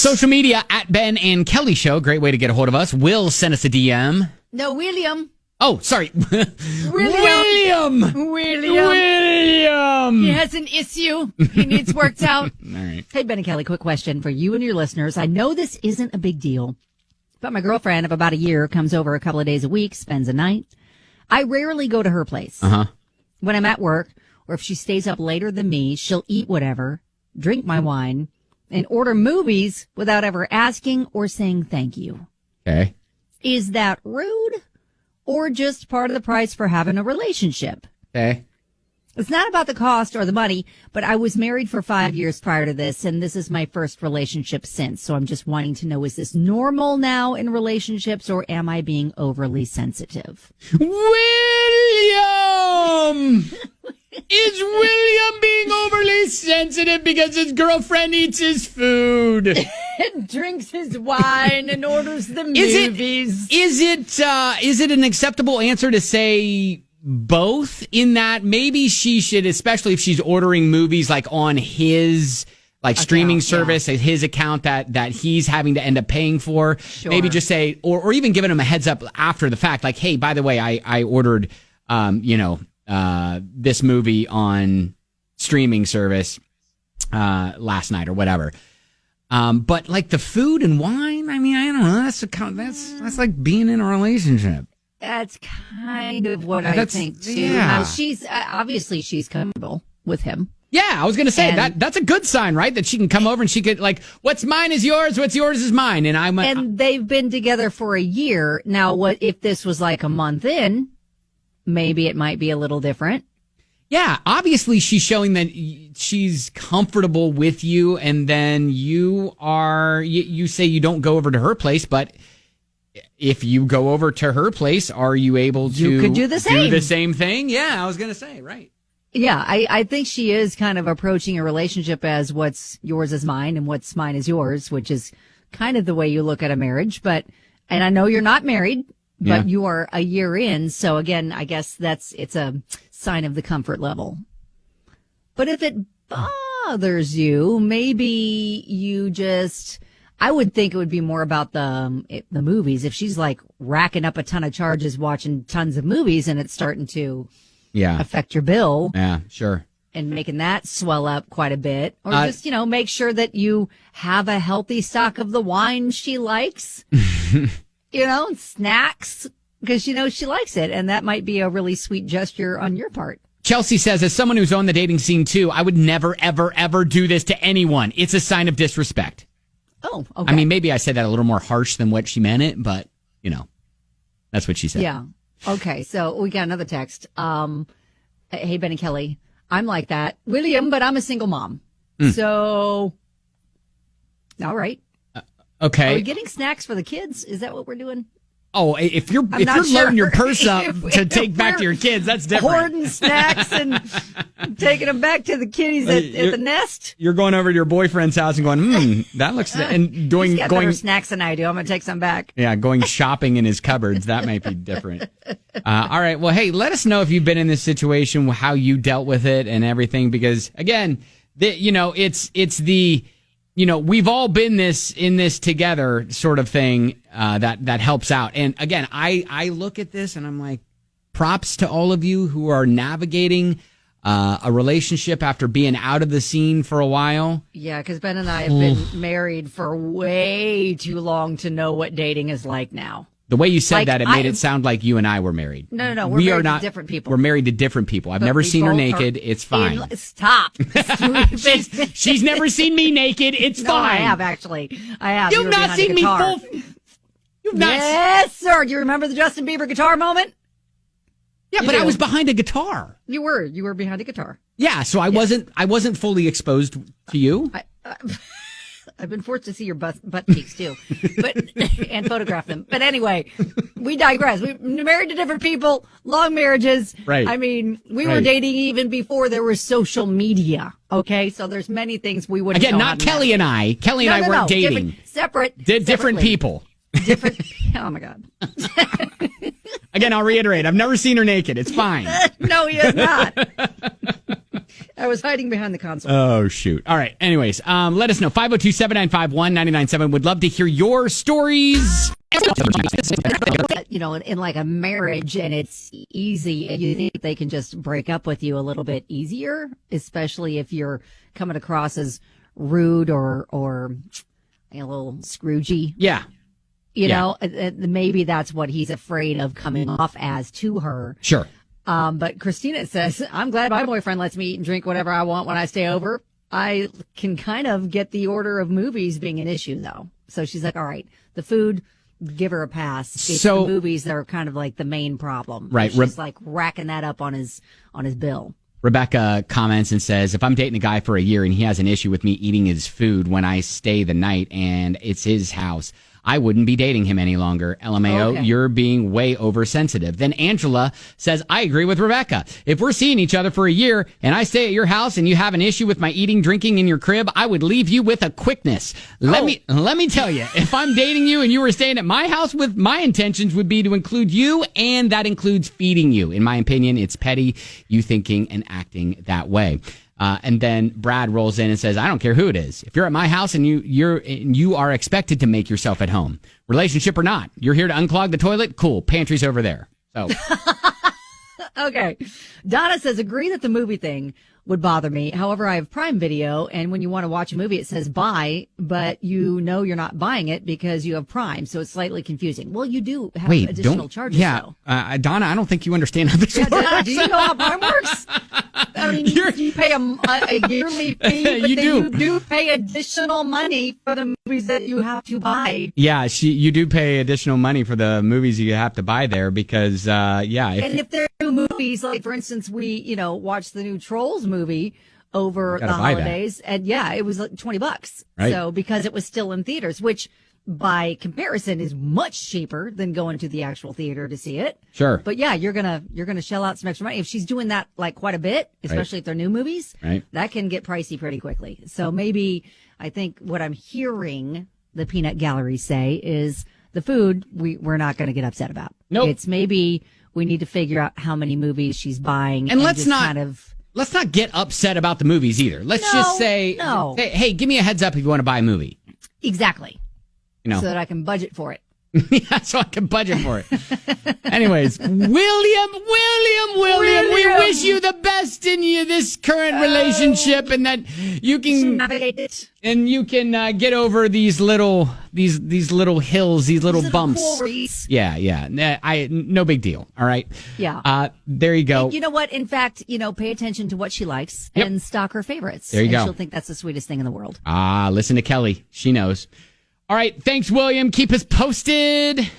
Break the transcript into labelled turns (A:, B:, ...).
A: Social media at Ben and Kelly Show. Great way to get a hold of us. Will send us a DM.
B: No, William.
A: Oh, sorry.
B: William. He has an issue. He needs worked out.
A: All right.
B: Hey, Ben and Kelly, quick question for you and your listeners. I know this isn't a big deal, but my girlfriend of about a year comes over a couple of days a week, spends a night. I rarely go to her place. When I'm at work, or if she stays up later than me, she'll eat whatever, drink my wine, and order movies without ever asking or saying thank you.
A: Okay.
B: Is that rude or just part of the price for having a relationship?
A: Okay.
B: It's not about the cost or the money, but I was married for 5 years prior to this, and this is my first relationship since. So I'm just wanting to know, is this normal now in relationships, or am I being overly sensitive?
A: William! Is William being overly sensitive because his girlfriend eats his food?
B: And drinks his wine and orders the movies.
A: Is it an acceptable answer to say both, in that maybe she should, especially if she's ordering movies like on his streaming service, his account that he's having to end up paying for, maybe just say, or even giving him a heads up after the fact, like, hey, by the way, I ordered, this movie on streaming service last night or whatever. But like the food and wine, I mean, I don't know. That's like being in a relationship.
B: That's kind of what I think too.
A: Yeah.
B: Now, she's obviously she's comfortable with him.
A: Yeah, I was going to say that's a good sign, right? That she can come over and she could, like, what's mine is yours, what's yours is mine, and
B: they've been together for a year now. What if this was like a month in? Maybe it might be a little different.
A: Yeah, obviously she's showing that she's comfortable with you, and then you say you don't go over to her place, but if you go over to her place, are you able to
B: you could do the
A: same thing? Yeah, I was going to say, right.
B: Yeah, I think she is kind of approaching a relationship as what's yours is mine and what's mine is yours, which is kind of the way you look at a marriage. And I know you're not married, but you are a year in. So again, I guess it's a sign of the comfort level. But if it bothers you, maybe I would think it would be more about the movies. If she's like racking up a ton of charges, watching tons of movies, and it's starting to affect your bill. Yeah, sure. And making that swell up quite a bit. Or just, make sure that you have a healthy stock of the wine she likes. And snacks, because she likes it, and that might be a really sweet gesture on your part.
A: Chelsea says, as someone who's on the dating scene too, I would never, ever, ever do this to anyone. It's a sign of disrespect.
B: Oh, okay.
A: I mean, maybe I said that a little more harsh than what she meant it, but, that's what she said.
B: Yeah. Okay, so we got another text. Hey, Ben and Kelly, I'm like that, William, but I'm a single mom. So, all right.
A: Okay.
B: Are we getting snacks for the kids? Is that what we're doing?
A: Oh, if you're loading your purse up to take back to your kids, that's different.
B: Hoarding snacks and taking them back to the kiddies at the nest.
A: You're going over to your boyfriend's house and going, that looks, and going
B: better snacks than I do. I'm gonna take some back.
A: Yeah, going shopping in his cupboards. That might be different. All right. Well, hey, let us know if you've been in this situation, how you dealt with it, and everything. Because again, it's the. We've all been in this together sort of thing that helps out. And again, I look at this and I'm like, props to all of you who are navigating a relationship after being out of the scene for a while.
B: Yeah, because Ben and I have been married for way too long to know what dating is like now.
A: The way you said that, it made it sound like you and I were married.
B: No. We are not different people.
A: We're married to different people. I've never seen her naked. It's fine.
B: Stop.
A: She's never seen me naked. It's fine.
B: I have, actually. I have.
A: You've not seen me full. You've not.
B: Yes, sir. Do you remember the Justin Bieber guitar moment?
A: Yeah, but I was behind a guitar.
B: You were behind a guitar.
A: Yeah, so I wasn't fully exposed to you.
B: I've been forced to see your butt cheeks too, and photograph them. But anyway, we digress. We're married to different people, long marriages.
A: Right.
B: I mean, we were dating even before there was social media. Okay, so there's many things we wouldn't.
A: Again, not Kelly and I. Kelly and I weren't dating.
B: Different
A: people.
B: Different. Oh my God.
A: Again, I'll reiterate. I've never seen her naked. It's fine.
B: No, he has not. I was hiding behind the console.
A: Oh, shoot. All right. Anyways, let us know. 502-795-1997. Would love to hear your stories.
B: You know, in like a marriage, and it's easy, and you think they can just break up with you a little bit easier, especially if you're coming across as rude or a little Scroogey.
A: Yeah.
B: You know, maybe that's what he's afraid of coming off as to her.
A: Sure.
B: But Christina says, I'm glad my boyfriend lets me eat and drink whatever I want when I stay over. I can kind of get the order of movies being an issue, though. So she's like, all right, the food, give her a pass. It's the movies that are kind of like the main problem.
A: Right.
B: She's like racking that up on his bill.
A: Rebecca comments and says, if I'm dating a guy for a year and he has an issue with me eating his food when I stay the night and it's his house, I wouldn't be dating him any longer. LMAO,
B: Okay.
A: You're being way oversensitive. Then Angela says, I agree with Rebecca. If we're seeing each other for a year and I stay at your house and you have an issue with my eating, drinking in your crib, I would leave you with a quickness. Let me tell you, if I'm dating you and you were staying at my house, with my intentions would be to include you, and that includes feeding you. In my opinion, it's petty, you thinking and acting that way. And then Brad rolls in and says, I don't care who it is. If you're at my house and you are expected to make yourself at home, relationship or not, you're here to unclog the toilet. Cool. Pantry's over there. So,
B: Okay. Donna says, agree that the movie thing would bother me. However, I have Prime Video, and when you want to watch a movie, it says buy, but you know you're not buying it because you have Prime, so it's slightly confusing. Well, you do have additional charges, though.
A: Donna, I don't think you understand how this works.
B: Donna, do you know how Prime works? I mean, you pay a yearly fee, but you do pay additional money for the movies that you have to buy.
A: Yeah, you do pay additional money for the movies you have to buy there because, and
B: if they're new movies, like for instance, we watched the new Trolls movie over the holidays, and it was like $20.
A: Right.
B: So because it was still in theaters, which by comparison is much cheaper than going to the actual theater to see it.
A: Sure.
B: But you're gonna shell out some extra money if she's doing that like quite a bit, especially if they're new movies.
A: Right.
B: That can get pricey pretty quickly. So maybe I think what I'm hearing the Peanut Gallery say is the food we're not going to get upset about.
A: Nope.
B: It's maybe we need to figure out how many movies she's buying,
A: and let's
B: just
A: not let's not get upset about the movies either. Let's just say, hey, give me a heads up if you want to buy a movie.
B: Exactly. So that I can budget for it.
A: Yeah, so I can budget for it. Anyways, William, we wish you the best in this current relationship, and that you can
B: navigate it,
A: and you can get over these little hills, these little bumps.
B: Quarries.
A: Yeah. No big deal. All right.
B: Yeah.
A: There you go.
B: And you know what? In fact, pay attention to what she likes and stock her favorites.
A: There you go.
B: She'll think that's the sweetest thing in the world.
A: Listen to Kelly. She knows. All right. Thanks, William. Keep us posted.